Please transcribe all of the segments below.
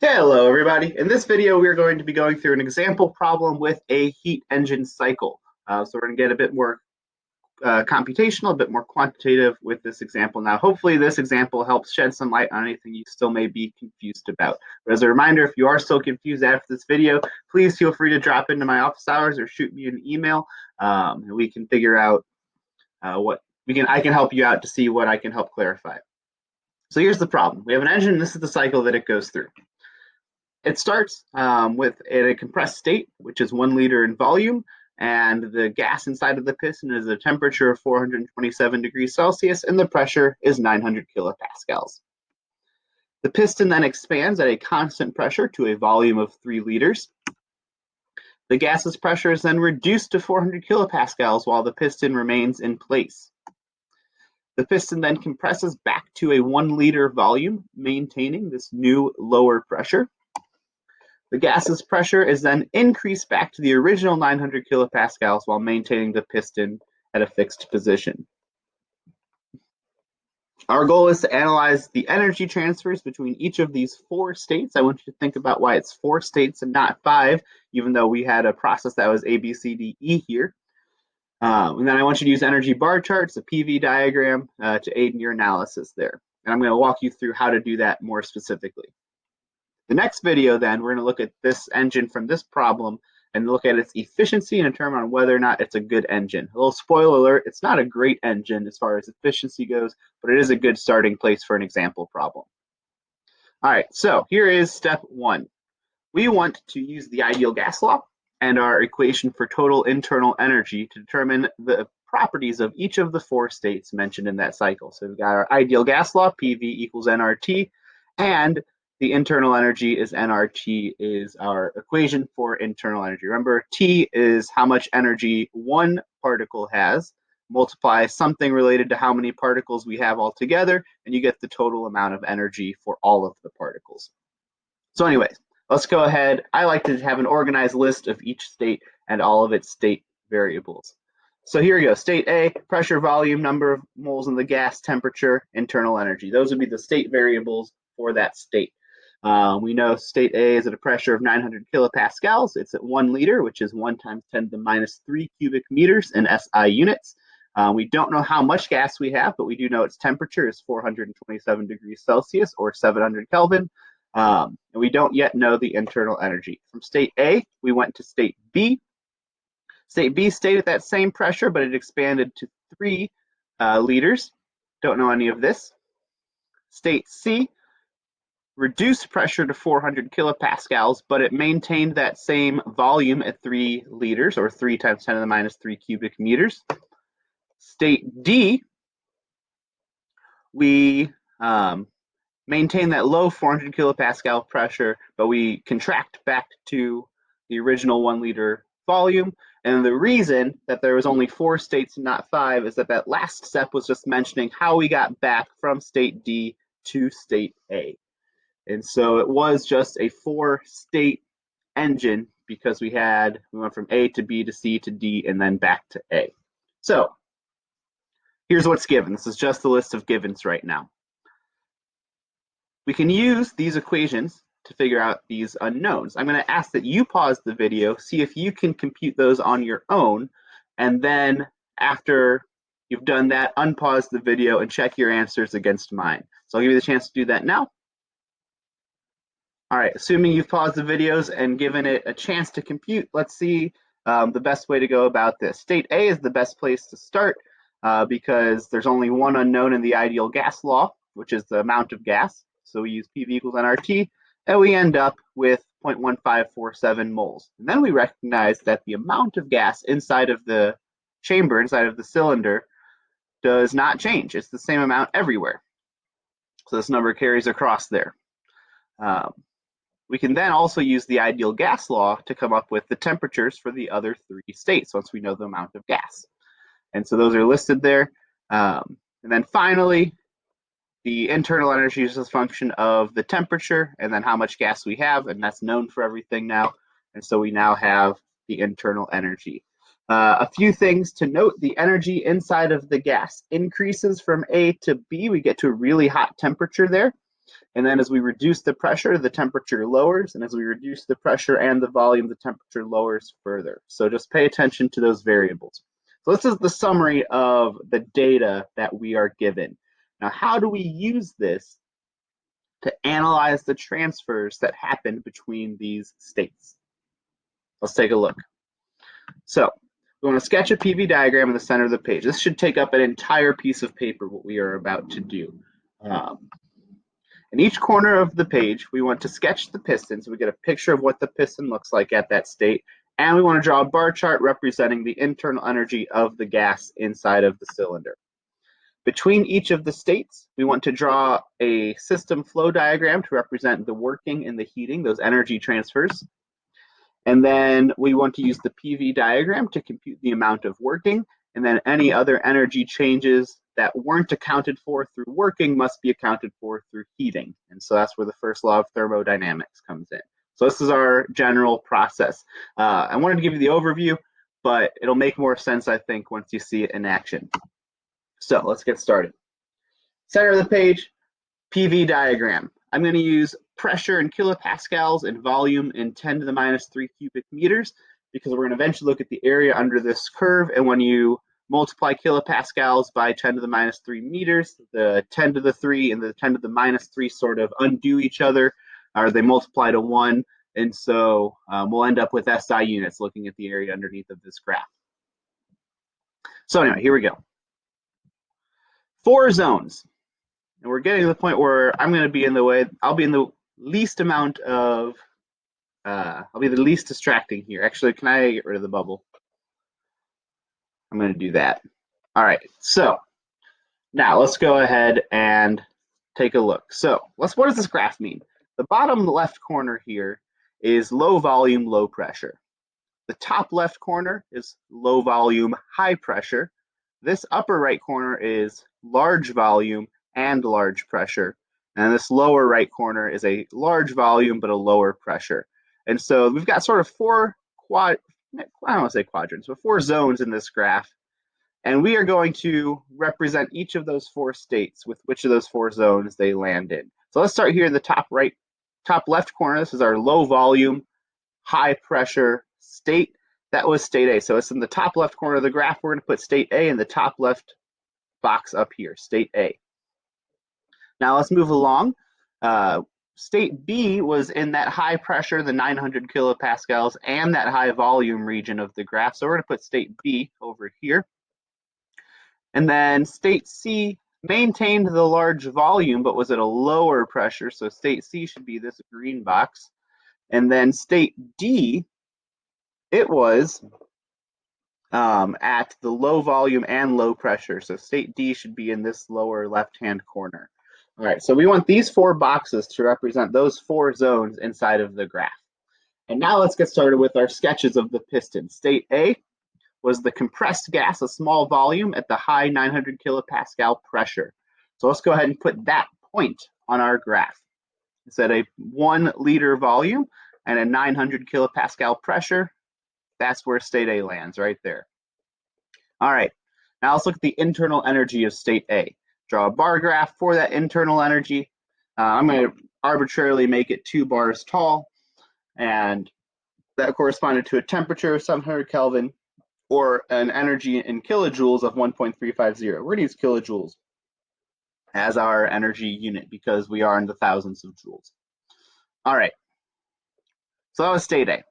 Hello everybody. In this video we are going to be going through an example problem with a heat engine cycle. So we're going to get a bit more computational, a bit more quantitative with this example. Now hopefully this example helps shed some light on anything you still may be confused about. But as a reminder, if you are still confused after this video, please feel free to drop into my office hours or shoot me an email, and we can figure out I can help you out to see what I can help clarify. So here's the problem. We have an engine, and this is the cycle that it goes through. It starts with a compressed state, which is 1 liter in volume, and the gas inside of the piston is a temperature of 427 degrees Celsius, and the pressure is 900 kilopascals. The piston then expands at a constant pressure to a volume of 3 liters. The gas's pressure is then reduced to 400 kilopascals while the piston remains in place. The piston then compresses back to a 1 liter volume, maintaining this new lower pressure. The gas's pressure is then increased back to the original 900 kilopascals while maintaining the piston at a fixed position. Our goal is to analyze the energy transfers between each of these 4 states. I want you to think about why it's 4 states and not 5, even though we had a process that was A, B, C, D, E here. And then I want you to use energy bar charts, a PV diagram, to aid in your analysis there. And I'm going to walk you through how to do that more specifically. The next video, then, we're going to look at this engine from this problem and look at its efficiency and determine on whether or not it's a good engine. A little spoiler alert, it's not a great engine as far as efficiency goes, but it is a good starting place for an example problem. All right, so here is step 1. We want to use the ideal gas law and our equation for total internal energy to determine the properties of each of the 4 states mentioned in that cycle. So we've got our ideal gas law, PV equals nRT, and the internal energy is nRT is our equation for internal energy. Remember, T is how much energy one particle has, multiply something related to how many particles we have altogether, and you get the total amount of energy for all of the particles. So anyways, let's go ahead. I like to have an organized list of each state and all of its state variables. So here we go. State A, pressure, volume, number of moles in the gas, temperature, internal energy. Those would be the state variables for that state. We know state A is at a pressure of 900 kilopascals. It's at 1 liter, which is 1 times 10 to the minus 3 cubic meters in SI units. We don't know how much gas we have, but we do know its temperature is 427 degrees Celsius or 700 Kelvin. And we don't yet know the internal energy. From state A, we went to state B. State B stayed at that same pressure, but it expanded to 3 liters. Don't know any of this. State C reduced pressure to 400 kilopascals, but it maintained that same volume at 3 liters, or 3 times 10 to the minus 3 cubic meters. State D, we maintain that low 400 kilopascal pressure, but we contract back to the original 1 liter volume. And the reason that there was only 4 states and not 5 is that that last step was just mentioning how we got back from state D to state A. And so it was just a 4-state engine because we went from A to B to C to D and then back to A. So here's what's given. This is just the list of givens right now. We can use these equations to figure out these unknowns. I'm going to ask that you pause the video, see if you can compute those on your own, and then after you've done that, unpause the video and check your answers against mine. So I'll give you the chance to do that now. All right, assuming you've paused the videos and given it a chance to compute, let's see the best way to go about this. State A is the best place to start because there's only one unknown in the ideal gas law, which is the amount of gas. So we use PV equals nRT, and we end up with 0.1547 moles. And then we recognize that the amount of gas inside of the chamber, inside of the cylinder, does not change. It's the same amount everywhere. So this number carries across there. We can then also use the ideal gas law to come up with the temperatures for the other 3 states once we know the amount of gas. And so those are listed there. And then finally, the internal energy is a function of the temperature and then how much gas we have, and that's known for everything now. And so we now have the internal energy. A few things to note: the energy inside of the gas increases from A to B. We get to a really hot temperature there. And then as we reduce the pressure, the temperature lowers. And as we reduce the pressure and the volume, the temperature lowers further. So just pay attention to those variables. So this is the summary of the data that we are given. Now, how do we use this to analyze the transfers that happen between these states? Let's take a look. So we want to sketch a PV diagram in the center of the page. This should take up an entire piece of paper, what we are about to do. In each corner of the page, we want to sketch the piston so we get a picture of what the piston looks like at that state. And we want to draw a bar chart representing the internal energy of the gas inside of the cylinder. Between each of the states, we want to draw a system flow diagram to represent the working and the heating, those energy transfers. And then we want to use the PV diagram to compute the amount of working, and then any other energy changes that weren't accounted for through working must be accounted for through heating. And so that's where the first law of thermodynamics comes in. So this is our general process. I wanted to give you the overview, but it'll make more sense, I think, once you see it in action. So let's get started. Center of the page, PV diagram. I'm going to use pressure in kilopascals and volume in 10 to the minus 3 cubic meters because we're going to eventually look at the area under this curve. And when you multiply kilopascals by 10 to the minus 3 meters, the 10 to the 3 and the 10 to the minus 3 sort of undo each other, or they multiply to 1. And so we'll end up with SI units looking at the area underneath of this graph. So anyway, here we go. 4 zones. And we're getting to the point where I'm going to be in the way, I'll be in the least amount of, I'll be the least distracting here. Actually, can I get rid of the bubble? I'm going to do that. All right, so now let's go ahead and take a look. So what does this graph mean? The bottom left corner here is low volume, low pressure. The top left corner is low volume, high pressure. This upper right corner is large volume and large pressure. And this lower right corner is a large volume but a lower pressure. And so we've got sort of I don't want to say quadrants, but 4 zones in this graph. And we are going to represent each of those 4 states with which of those 4 zones they land in. So let's start here in the top left corner. This is our low volume, high pressure state. That was state A. So it's in the top left corner of the graph. We're going to put state A in the top left box up here, state A. Now let's move along. State B was in that high pressure, the 900 kilopascals, and that high volume region of the graph. So we're going to put state B over here. And then state C maintained the large volume, but was at a lower pressure. So state C should be this green box. And then state D, it was at the low volume and low pressure. So state D should be in this lower left-hand corner. All right, so we want these 4 boxes to represent those 4 zones inside of the graph. And now let's get started with our sketches of the piston. State A was the compressed gas, a small volume at the high 900 kilopascal pressure. So let's go ahead and put that point on our graph. It's at a 1 liter volume and a 900 kilopascal pressure. That's where state A lands, right there. All right, now let's look at the internal energy of state A. Draw a bar graph for that internal energy. I'm going to arbitrarily make it 2 bars tall, and that corresponded to a temperature of 700 Kelvin or an energy in kilojoules of 1.350. We're going to use kilojoules as our energy unit because we are in the thousands of joules. All right, so that was state A.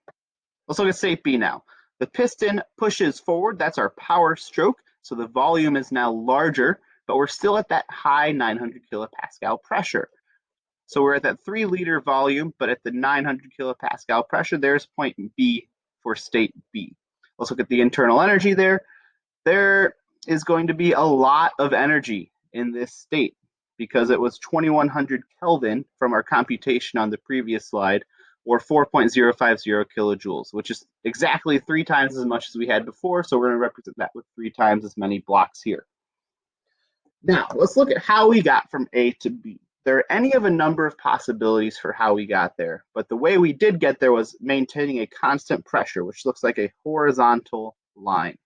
Let's look at state B now. The piston pushes forward. That's our power stroke. So the volume is now larger, but we're still at that high 900 kilopascal pressure. So we're at that 3 liter volume, but at the 900 kilopascal pressure. There's point B for state B. Let's look at the internal energy there. There is going to be a lot of energy in this state because it was 2100 Kelvin from our computation on the previous slide, or 4.050 kilojoules, which is exactly 3 times as much as we had before. So we're going to represent that with 3 times as many blocks here. Now, let's look at how we got from A to B. There are any of a number of possibilities for how we got there, but the way we did get there was maintaining a constant pressure, which looks like a horizontal line.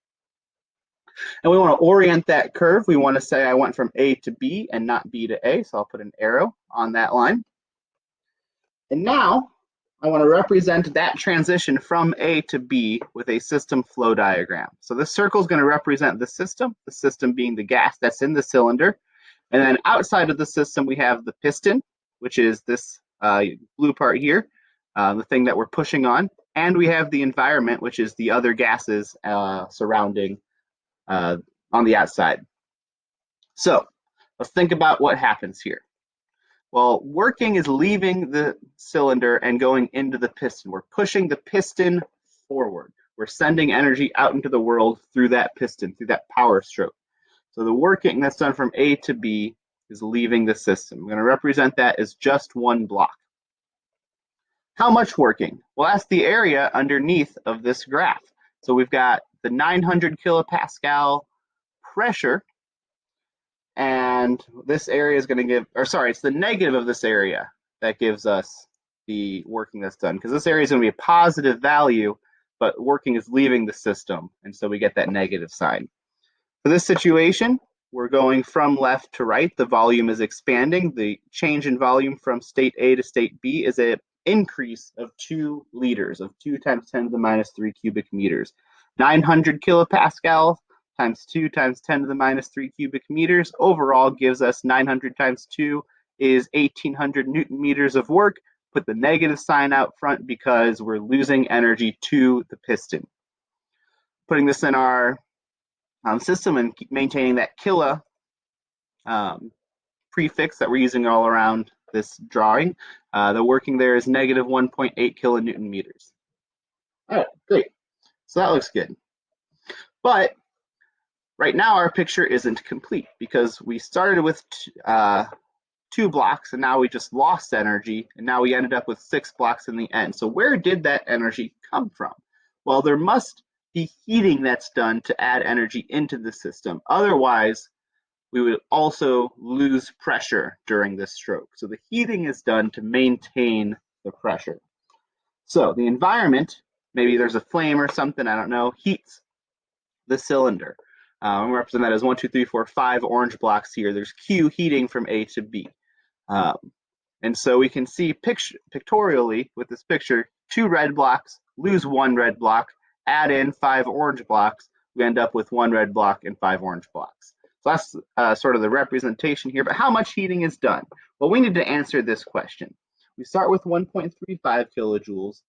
And we want to orient that curve. We want to say I went from A to B and not B to A. So I'll put an arrow on that line. And now I want to represent that transition from A to B with a system flow diagram. So this circle is going to represent the system being the gas that's in the cylinder. And then outside of the system, we have the piston, which is this blue part here, the thing that we're pushing on. And we have the environment, which is the other gases surrounding on the outside. So let's think about what happens here. Well, working is leaving the cylinder and going into the piston. We're pushing the piston forward. We're sending energy out into the world through that piston, through that power stroke. So the working that's done from A to B is leaving the system. I'm going to represent that as just one block. How much working? Well, that's the area underneath of this graph. So we've got the 900 kilopascal pressure, and this area is going to give, or sorry, it's the negative of this area that gives us the working that's done, because this area is going to be a positive value, but working is leaving the system, and so we get that negative sign. For this situation, we're going from left to right. The volume is expanding. The change in volume from state A to state B is an increase of 2 liters, of 2 times 10 to the minus 3 cubic meters. 900 kilopascal times 2 times 10 to the minus 3 cubic meters overall gives us 900 times 2 is 1,800 Newton meters of work. Put the negative sign out front because we're losing energy to the piston. Putting this in our system and keep maintaining that kilo prefix that we're using all around this drawing. The working there is negative 1.8 kilonewton meters. All right, great. So that looks good. But right now our picture isn't complete because we started with 2 blocks and now we just lost energy, and now we ended up with 6 blocks in the end. So where did that energy come from? Well, there must be heating that's done to add energy into the system. Otherwise, we would also lose pressure during this stroke. So the heating is done to maintain the pressure. So the environment, maybe there's a flame or something, I don't know, heats the cylinder. We represent that as 1, 2, 3, 4, 5 orange blocks here. There's Q heating from A to B. And so we can see pictorially with this picture, 2 red blocks, lose 1 red block, add in 5 orange blocks, we end up with 1 red block and 5 orange blocks. So that's sort of the representation here, but how much heating is done? Well, we need to answer this question. We start with 1.35 kilojoules,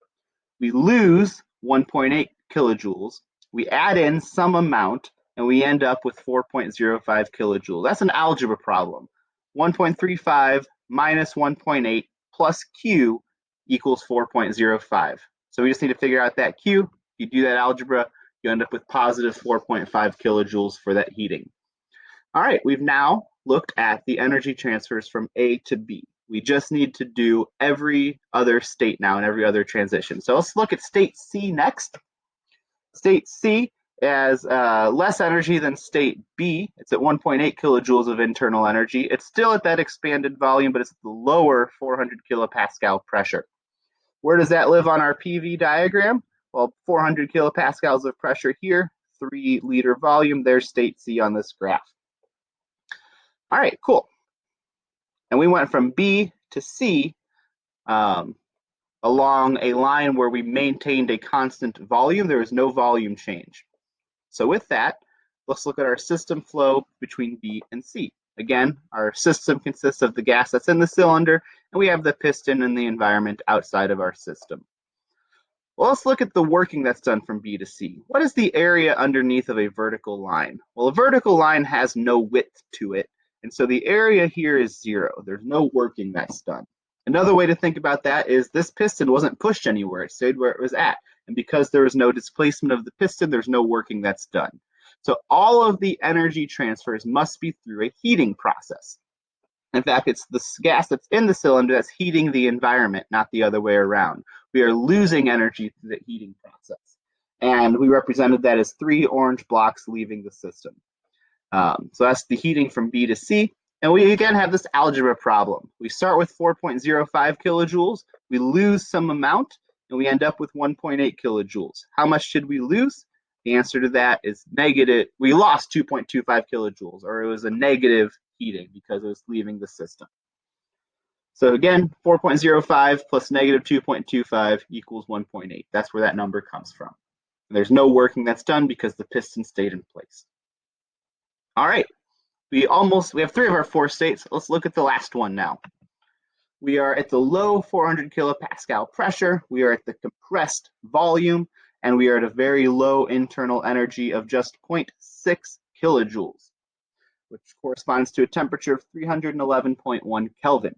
we lose 1.8 kilojoules, we add in some amount, and we end up with 4.05 kilojoules. That's an algebra problem. 1.35 minus 1.8 plus Q equals 4.05. So we just need to figure out that Q. If you do that algebra, you end up with positive 4.5 kilojoules for that heating. All right, we've now looked at the energy transfers from A to B. We just need to do every other state now and every other transition. So let's look at state C next. State C has less energy than state B. It's at 1.8 kilojoules of internal energy. It's still at that expanded volume, but it's at the lower 400 kilopascal pressure. Where does that live on our PV diagram? Well, 400 kilopascals of pressure here, 3 liter volume. There's state C on this graph. All right, cool. And we went from B to C along a line where we maintained a constant volume. There was no volume change. So with that, let's look at our system flow between B and C. Again, our system consists of the gas that's in the cylinder, and we have the piston and the environment outside of our system. Well, let's look at the working that's done from B to C. What is the area underneath of a vertical line? Well, a vertical line has no width to it, and so the area here is 0. There's no working that's done. Another way to think about that is this piston wasn't pushed anywhere. It stayed where it was at. And because there is no displacement of the piston, there's no working that's done. So all of the energy transfers must be through a heating process. In fact, it's the gas that's in the cylinder that's heating the environment, not the other way around. We are losing energy through the heating process. And we represented that as 3 orange blocks leaving the system. So that's the heating from B to C. And we again have this algebra problem. We start with 4.05 kilojoules, we lose some amount, and we end up with 1.8 kilojoules. How much should we lose? The answer to that is negative. We lost 2.25 kilojoules, or it was a negative heating because it was leaving the system. So again, 4.05 plus negative 2.25 equals 1.8. That's where that number comes from. And there's no working that's done because the piston stayed in place. All right, we have 3 of our 4 states. Let's look at the last one now. We are at the low 400 kilopascal pressure. We are at the compressed volume, and we are at a very low internal energy of just 0.6 kilojoules, which corresponds to a temperature of 311.1 Kelvin.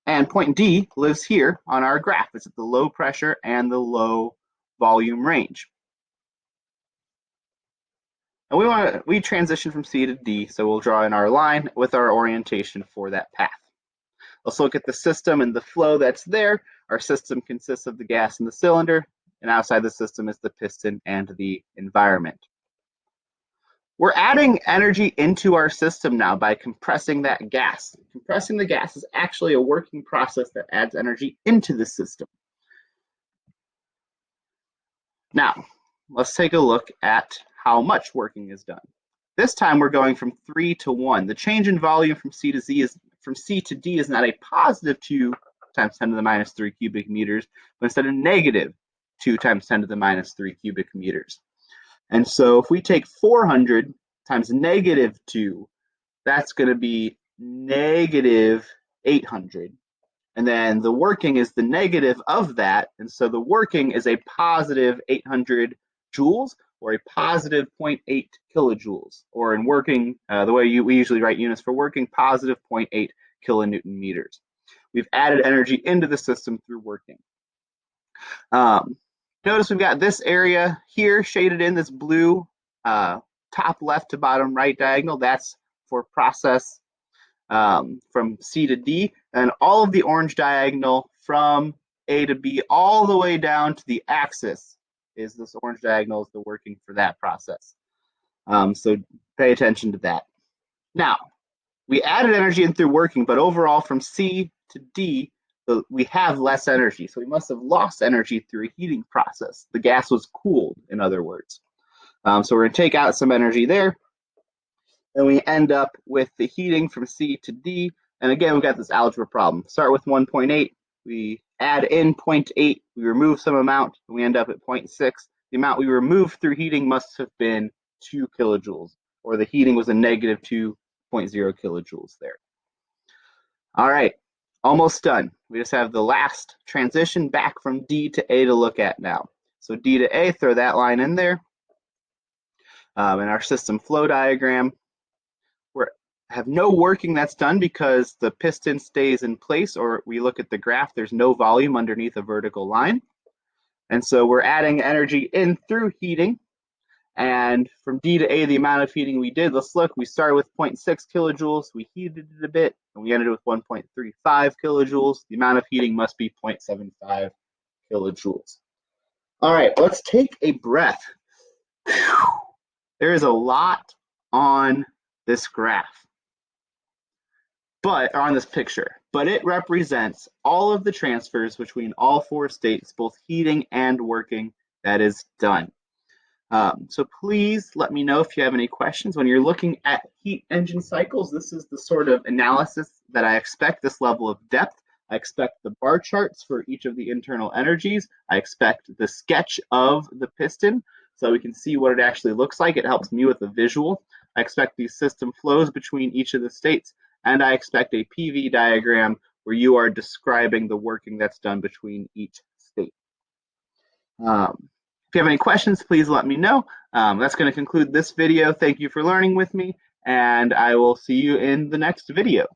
And point D lives here on our graph. It's at the low pressure and the low volume range. And we transition from C to D, so we'll draw in our line with our orientation for that path. Let's look at the system and the flow that's there. Our system consists of the gas in the cylinder, and outside the system is the piston and the environment. We're adding energy into our system now by compressing that gas. Compressing the gas is actually a working process that adds energy into the system. Now, let's take a look at how much working is done. This time we're going from 3 to 1. The change in volume from C to D is not a positive 2 times 10 to the minus 3 cubic meters, but instead a negative 2 times 10 to the minus 3 cubic meters. And so if we take 400 times negative 2, that's going to be negative 800. And then the working is the negative of that. And so the working is a positive 800 joules, or a positive 0.8 kilojoules. Or in working, the way we usually write units for working, positive 0.8 kilonewton meters. We've added energy into the system through working. Notice we've got this area here shaded in, this blue top left to bottom right diagonal. That's for process from C to D, and all of the orange diagonal from A to B all the way down to the axis is this orange diagonal, is the working for that process. So pay attention to that. Now, we added energy in through working, but overall from C to D, we have less energy. So we must have lost energy through a heating process. The gas was cooled, in other words. So we're going to take out some energy there. And we end up with the heating from C to D. And again, we've got this algebra problem. Start with 1.8. We add in 0.8. We remove some amount, and we end up at 0.6. The amount we removed through heating must have been 2 kilojoules, or the heating was a negative 2.0 kilojoules there. All right, almost done. We just have the last transition back from D to A to look at now. So D to A, throw that line in there. In our system flow diagram, we have no working that's done because the piston stays in place, or we look at the graph, there's no volume underneath a vertical line. And so we're adding energy in through heating. And from D to A, the amount of heating we did, let's look, we started with 0.6 kilojoules, we heated it a bit, and we ended with 1.35 kilojoules. The amount of heating must be 0.75 kilojoules. All right, let's take a breath. There is a lot on this graph, but on this picture, but it represents all of the transfers between all 4 states, both heating and working, that is done. So please let me know if you have any questions. When you're looking at heat engine cycles, this is the sort of analysis that I expect, this level of depth. I expect the bar charts for each of the internal energies. I expect the sketch of the piston so we can see what it actually looks like. It helps me with a visual. I expect these system flows between each of the states, and I expect a PV diagram where you are describing the working that's done between each state. If you have any questions, please let me know. That's going to conclude this video. Thank you for learning with me, and I will see you in the next video.